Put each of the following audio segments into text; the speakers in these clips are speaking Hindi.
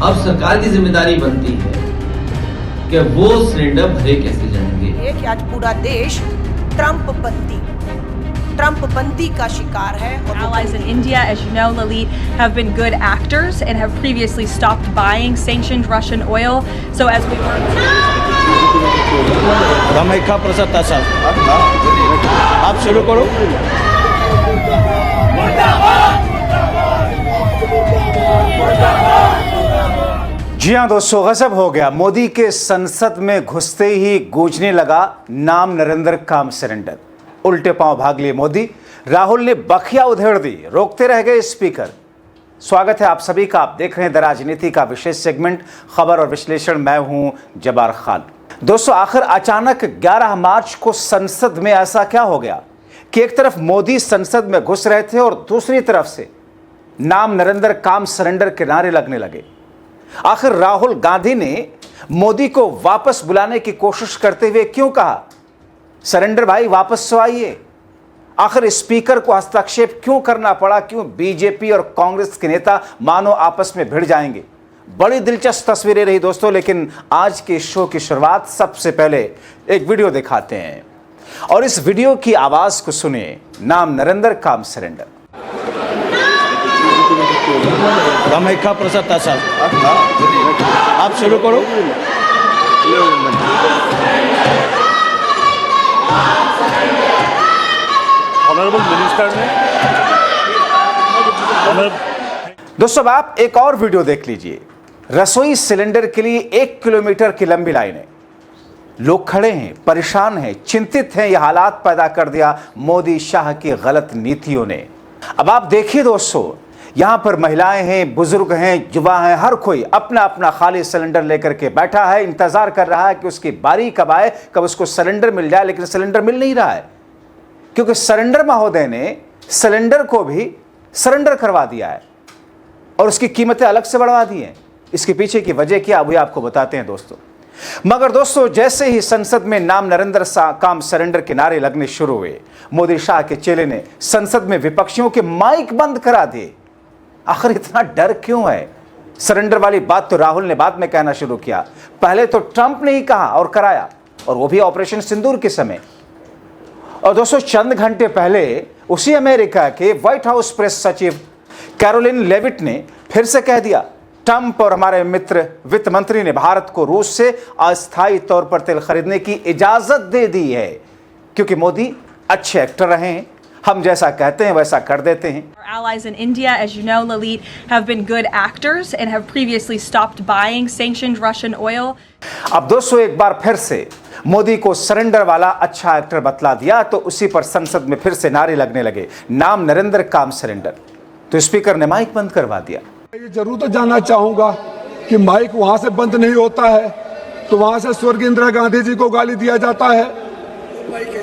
ये कि आज पूरा देश ट्रंपपंथी का शिकार है। Allies in India, as you know, Lalit, have been good actors and have previously stopped buying sanctioned Russian oil. So as we were रमेखा प्रसाद तासा आप शुरू करो। जी हाँ दोस्तों, गजब हो गया। मोदी के संसद में घुसते ही गूंजने लगा नाम नरेंद्र काम सरेंडर। उल्टे पांव भाग लिए मोदी। राहुल ने बखिया उधेड़ दी, रोकते रह गए स्पीकर। स्वागत है आप सभी का। आप देख रहे हैं द राजनीति का विशेष सेगमेंट खबर और विश्लेषण। मैं हूं जब्बार खान। दोस्तों, आखिर अचानक 11 मार्च को संसद में ऐसा क्या हो गया कि एक तरफ मोदी संसद में घुस रहे थे और दूसरी तरफ से नाम नरेंद्र काम सरेंडर के नारे लगने लगे। आखिर राहुल गांधी ने मोदी को वापस बुलाने की कोशिश करते हुए क्यों कहा, सरेंडर भाई वापस तो आइए। आखिर स्पीकर को हस्तक्षेप क्यों करना पड़ा? क्यों बीजेपी और कांग्रेस के नेता मानो आपस में भिड़ जाएंगे? बड़ी दिलचस्प तस्वीरें रही दोस्तों। लेकिन आज के शो की शुरुआत सबसे पहले एक वीडियो दिखाते हैं और इस वीडियो की आवाज को सुनिए। नाम नरेंद्र काम सरेंडर। रमेखा प्रसाद तासा आप शुरू करो। ऑनरेबल मिनिस्टर ने दोस्तों, आप एक और वीडियो देख लीजिए। रसोई सिलेंडर के लिए 1 किलोमीटर की लंबी लाइनें, लोग खड़े हैं, परेशान हैं, चिंतित हैं। यह हालात पैदा कर दिया मोदी शाह की गलत नीतियों ने। अब आप देखिए दोस्तों, यहां पर महिलाएं हैं, बुजुर्ग हैं, युवा हैं, हर कोई अपना अपना खाली सिलेंडर लेकर के बैठा है, इंतजार कर रहा है कि उसकी बारी कब आए, कब उसको सिलेंडर मिल जाए। लेकिन सिलेंडर मिल नहीं रहा है क्योंकि सरेंडर महोदय ने सिलेंडर को भी सरेंडर करवा दिया है और उसकी कीमतें अलग से बढ़वा दी हैं। इसके पीछे की वजह क्या, अभी आपको बताते हैं दोस्तों। मगर दोस्तों, जैसे ही संसद में नाम नरेंद्र काम सरेंडर के नारे लगने शुरू हुए, मोदी शाह के चेले ने संसद में विपक्षियों के माइक बंद करा दिए। आखिर इतना डर क्यों है? सरेंडर वाली बात तो राहुल ने बाद में कहना शुरू किया, पहले तो ट्रंप ने ही कहा और कराया, और वो भी ऑपरेशन सिंदूर के समय। और दोस्तों, चंद घंटे पहले उसी अमेरिका के व्हाइट हाउस प्रेस सचिव कैरोलिन लेविट ने फिर से कह दिया, ट्रंप और हमारे मित्र वित्त मंत्री ने भारत को रूस से अस्थायी तौर पर तेल खरीदने की इजाजत दे दी है क्योंकि मोदी अच्छे एक्टर रहे हैं, हम जैसा कहते हैं वैसा कर देते हैं। Allies in India, as you know, Lalit, have been good actors and have previously stopped buying sanctioned Russian oil. अब दोस्तों, एक बार फिर से मोदी को सरेंडर वाला अच्छा एक्टर बतला दिया तो उसी पर संसद में फिर से नारे लगने लगे, नाम नरेंद्र काम सरेंडर। तो स्पीकर ने माइक बंद करवा दिया। ये जरूर तो जानना चाहूंगा कि माइक वहां से बंद नहीं होता है तो वहां से स्वर्गीय इंदिरा गांधी जी को गाली दिया जाता है,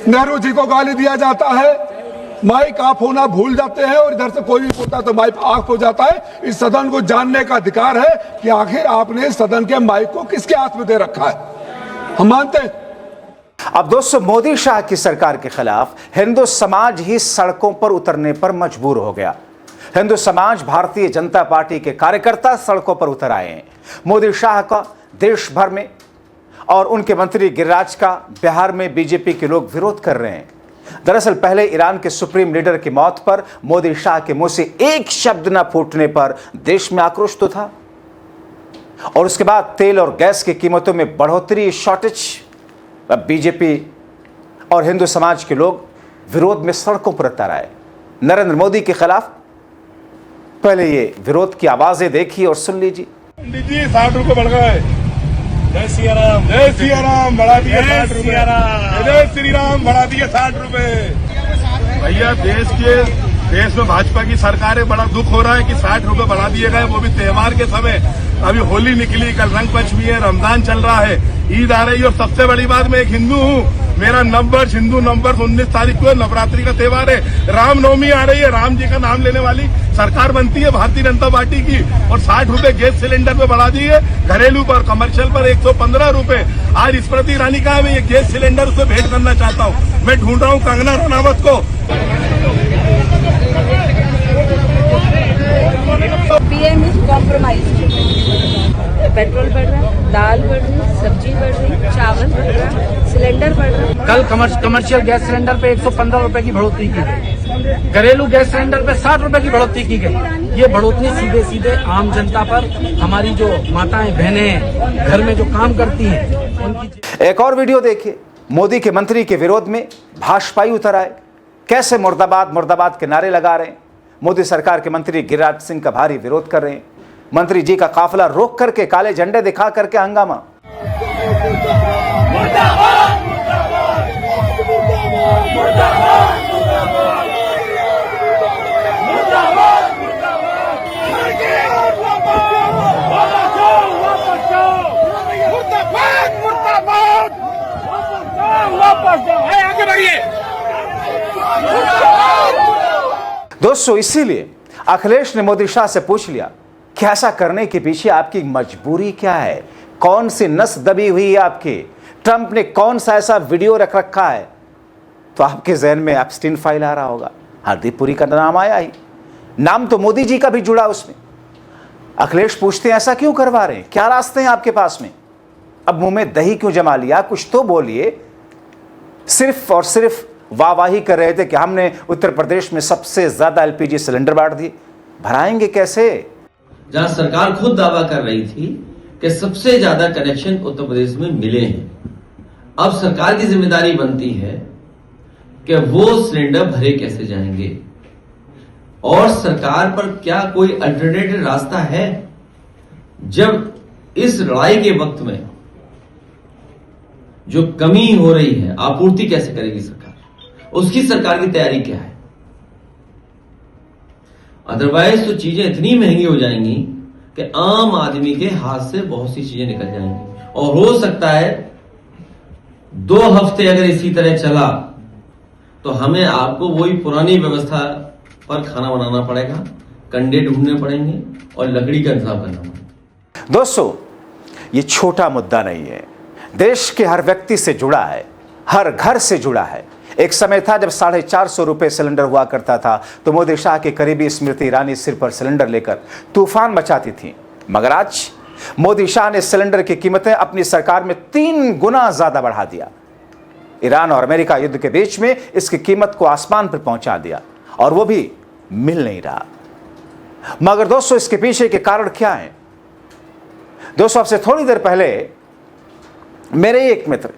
नेहरू जी को गाली दिया जाता है, माइक ऑफ होना भूल जाते हैं और इधर से कोई भी बोलता है तो माइक ऑफ हो जाता है। इस सदन को जानने का अधिकार है कि आखिर आपने सदन के माइक को किसके हाथ में दे रखा है, हम मानते हैं। अब दोस्तों, मोदी शाह की सरकार के खिलाफ हिंदू समाज ही सड़कों पर उतरने पर मजबूर हो गया। हिंदू समाज, भारतीय जनता पार्टी के कार्यकर्ता सड़कों पर उतर आए हैं। मोदी शाह का देश भर में और उनके मंत्री गिरिराज का बिहार में बीजेपी के लोग विरोध कर रहे हैं। दरअसल पहले ईरान के सुप्रीम लीडर की मौत पर मोदी शाह के मुंह से एक शब्द न फूटने पर देश में आक्रोश तो था, और उसके बाद तेल और गैस की कीमतों में बढ़ोतरी, शॉर्टेज। अब बीजेपी और हिंदू समाज के लोग विरोध में सड़कों पर उतर आए नरेंद्र मोदी के खिलाफ। पहले ये विरोध की आवाजें देखिए और सुन लीजिए। पंडित जी 60 रुपए बढ़ गए। जय सिया राम, जय सिया राम, बढ़ा दिए 60 रुपए। जय श्री राम, बढ़ा दिए 60 रुपए। भैया, देश में भाजपा की सरकार है, बड़ा दुख हो रहा है कि 60 रुपए बढ़ा दिए गए, वो भी त्योहार के समय। अभी होली निकली, कल रंग पंचमी है, रमजान चल रहा है, ईद आ रही है। और सबसे बड़ी बात, मैं एक हिंदू हूँ, मेरा नववर्ष हिंदू नववर्ष 19 तारीख को नवरात्रि का त्योहार है, रामनवमी आ रही है, राम जी का नाम लेने वाली सरकार बनती है भारतीय जनता पार्टी की। और 60 रुपए गैस सिलेंडर पे बढ़ा दिए, घरेलू पर, कमर्शियल पर 115 रुपए। आज स्मृति ईरानी का मैं ये गैस सिलेंडर उसे भेंट करना चाहता हूँ। मैं ढूंढ रहा हूँ कंगना रनावत को। PM is compromised. पेट्रोल बढ़ रहा, दाल बढ़ रही, सब्जी बढ़ रही, चावल बढ़ रहा, सिलेंडर बढ़ रहा। कल कमर्शियल गैस सिलेंडर पे 115 रुपए की बढ़ोतरी की गई, घरेलू गैस सिलेंडर पे 60 रुपए की बढ़ोतरी की गई। ये बढ़ोतरी सीधे सीधे आम जनता पर, हमारी जो माताएं बहनें हैं घर में जो काम करती हैं उनकी। एक और वीडियो देखिए, मोदी के मंत्री के विरोध में भाजपाई उतर आए, कैसे मुर्दाबाद मुर्दाबाद के नारे लगा रहे हैं। मोदी सरकार के मंत्री गिरिराज सिंह का भारी विरोध कर रहे हैं। मंत्री जी का काफिला रोक करके काले झंडे दिखा करके हंगामा। दोस्तों, इसीलिए अखिलेश ने मोदी शाह से पूछ लिया कि ऐसा करने के पीछे आपकी मजबूरी क्या है, कौन सी नस दबी हुई है आपकी, ट्रंप ने कौन सा ऐसा वीडियो रख रखा है। तो आपके जहन में एप्स्टीन फाइल आ रहा होगा, हरदीप पुरी का नाम आया ही, नाम तो मोदी जी का भी जुड़ा उसमें। अखिलेश पूछते हैं ऐसा क्यों करवा रहे हैं, क्या रास्ते हैं आपके पास में, अब मुंह में दही क्यों जमा लिया, कुछ तो बोलिए। सिर्फ और सिर्फ वाहवाही कर रहे थे कि हमने उत्तर प्रदेश में सबसे ज्यादा एलपीजी सिलेंडर बांट दिए, भराएंगे कैसे। जहां सरकार खुद दावा कर रही थी कि सबसे ज्यादा कनेक्शन उत्तर प्रदेश में मिले हैं, अब सरकार की जिम्मेदारी बनती है कि वो सिलेंडर भरे कैसे जाएंगे, और सरकार पर क्या कोई अल्टरनेटिव रास्ता है। जब इस लड़ाई के वक्त में जो कमी हो रही है, आपूर्ति कैसे करेगी सरकार, उसकी सरकार की तैयारी क्या है। अदरवाइज तो चीजें इतनी महंगी हो जाएंगी कि आम आदमी के हाथ से बहुत सी चीजें निकल जाएंगी, और हो सकता है 2 हफ्ते अगर इसी तरह चला तो हमें आपको वही पुरानी व्यवस्था पर खाना बनाना पड़ेगा, कंडे ढूंढने पड़ेंगे और लकड़ी का इंतजाम करना पड़ेगा। दोस्तों, ये छोटा मुद्दा नहीं है, देश के हर व्यक्ति से जुड़ा है, हर घर से जुड़ा है। एक समय था जब 450 रुपए सिलेंडर हुआ करता था तो मोदी शाह के करीबी स्मृति ईरानी सिर पर सिलेंडर लेकर तूफान मचाती थी, मगर आज मोदी शाह ने सिलेंडर की कीमतें अपनी सरकार में 3 गुना ज्यादा बढ़ा दिया। ईरान और अमेरिका युद्ध के बीच में इसकी कीमत को आसमान पर पहुंचा दिया, और वो भी मिल नहीं रहा। मगर दोस्तों, इसके पीछे के कारण क्या है। दोस्तों, आपसे थोड़ी देर पहले मेरे एक मित्र,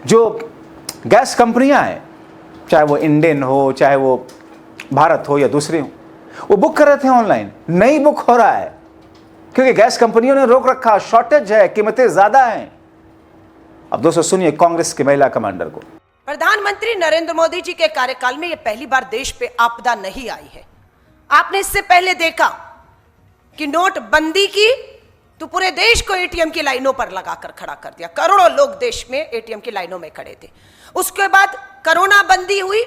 जो गैस कंपनियां हैं, चाहे वो इंडेन हो, चाहे वो भारत हो या दूसरी हो, वो बुक कर रहे थे ऑनलाइन, नहीं बुक हो रहा है क्योंकि गैस कंपनियों ने रोक रखा, शॉर्टेज है, कीमतें ज्यादा हैं। अब दोस्तों सुनिए कांग्रेस के महिला कमांडर को। प्रधानमंत्री नरेंद्र मोदी जी के कार्यकाल में यह पहली बार देश पे आपदा नहीं आई है। आपने इससे पहले देखा कि नोटबंदी की तो पूरे देश को एटीएम की लाइनों पर लगाकर खड़ा कर दिया, करोड़ों लोग देश में एटीएम की लाइनों में खड़े थे। उसके बाद कोरोना बंदी हुई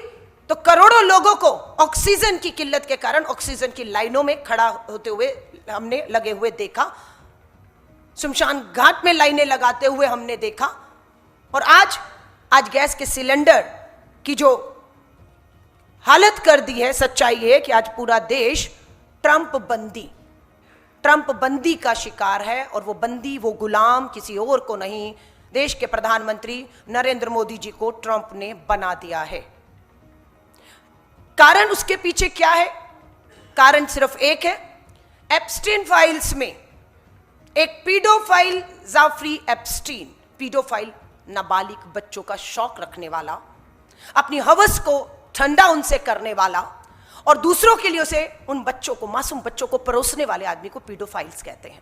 तो करोड़ों लोगों को ऑक्सीजन की किल्लत के कारण ऑक्सीजन की लाइनों में खड़ा होते हुए हमने लगे हुए देखा, शमशान घाट में लाइनें लगाते हुए हमने देखा। और आज गैस के सिलेंडर की जो हालत कर दी है, सच्चाई है कि आज पूरा देश ट्रंप बंदी का शिकार है, और वो बंदी, वो गुलाम किसी और को नहीं, देश के प्रधानमंत्री नरेंद्र मोदी जी को ट्रंप ने बना दिया है। कारण उसके पीछे क्या है? कारण सिर्फ एक है, एप्स्टीन फाइल्स में एक पीडोफाइल जाफरी एप्स्टीन, पीडोफाइल नाबालिग बच्चों का शौक रखने वाला, अपनी हवस को ठंडा उनसे करने वाला, और दूसरों के लिए उसे उन बच्चों को, मासूम बच्चों को परोसने वाले आदमी को पीडोफाइल्स कहते हैं।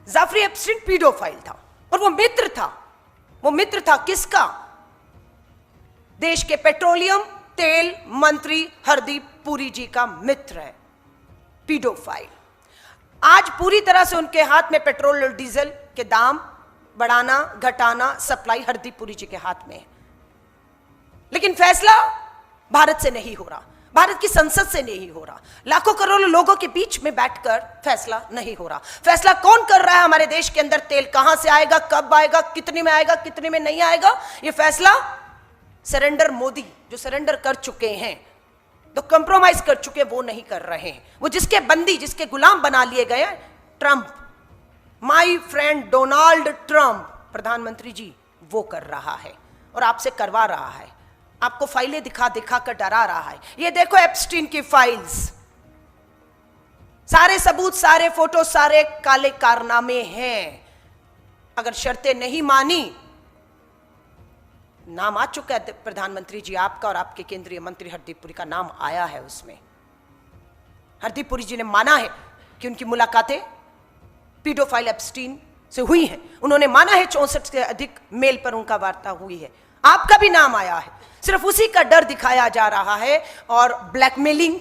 जाफरी एप्स्टीन पीडोफाइल था, और वो मित्र था किसका? देश के पेट्रोलियम तेल मंत्री हरदीप पुरी जी का मित्र है पीडोफाइल। आज पूरी तरह से उनके हाथ में पेट्रोल और डीजल के दाम बढ़ाना घटाना, सप्लाई हरदीप पुरी जी के हाथ में है। लेकिन फैसला भारत से नहीं हो रहा, भारत की संसद से नहीं हो रहा, लाखों करोड़ों लोगों के बीच में बैठकर फैसला नहीं हो रहा। फैसला कौन कर रहा है? हमारे देश के अंदर तेल कहां से आएगा, कब आएगा, कितने में आएगा, कितने में नहीं आएगा, यह फैसला सरेंडर मोदी, जो सरेंडर कर चुके हैं, तो कंप्रोमाइज कर चुके, वो नहीं कर रहे हैं। वो जिसके बंदी, जिसके गुलाम बना लिए गए, Trump, my friend Donald Trump, प्रधानमंत्री जी वो कर रहा है और आपसे करवा रहा है, आपको फाइलें दिखा दिखा कर डरा रहा है। ये देखो एप्स्टीन की फाइल्स, सारे सबूत, सारे फोटो, सारे काले कारनामे हैं। अगर शर्तें नहीं मानी, नाम आ चुका है प्रधानमंत्री जी आपका और आपके केंद्रीय मंत्री हरदीप पुरी का नाम आया है उसमें। हरदीप पुरी जी ने माना है कि उनकी मुलाकातें पीडोफाइल एप्स्टीन से हुई है। उन्होंने माना है 64 से अधिक मेल पर उनका वार्ता हुई है। आपका भी नाम आया है, सिर्फ उसी का डर दिखाया जा रहा है और ब्लैकमेलिंग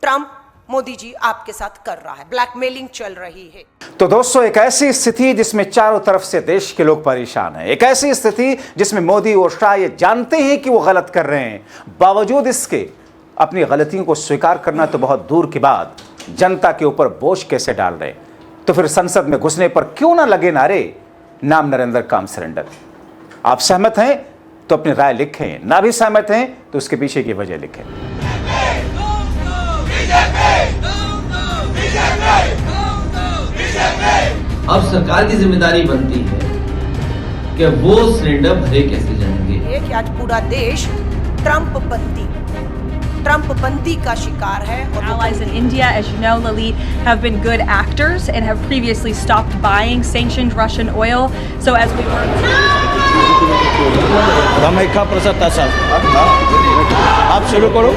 ट्रंप मोदी जी आपके साथ कर रहा है, ब्लैकमेलिंग चल रही है। तो दोस्तों, एक ऐसी स्थिति जिसमें चारों तरफ से देश के लोग परेशान हैं, एक ऐसी स्थिति जिसमें मोदी और शाह ये जानते हैं कि वो गलत कर रहे हैं, बावजूद इसके अपनी गलतियों को स्वीकार करना तो बहुत दूर की बात, जनता के ऊपर बोझ कैसे डाल रहे हैं। तो फिर संसद में घुसने पर क्यों ना लगे नारे, नाम नरेंद्र काम सरेंडर। आप सहमत हैं तो अपनी राय लिखें, ना भी सहमत हैं तो उसके पीछे की वजह लिखें। अब सरकार की जिम्मेदारी बनती है कि वो सिलेंडर भरे कैसे जाएंगे। ये कि आज पूरा देश ट्रंपपंथी का शिकार है। Allies in India, as you know, Lalit, have been good actors and have previously stopped buying sanctioned Russian oil. So as we were... Kamakhya Prasad तासा आप शुरू करो।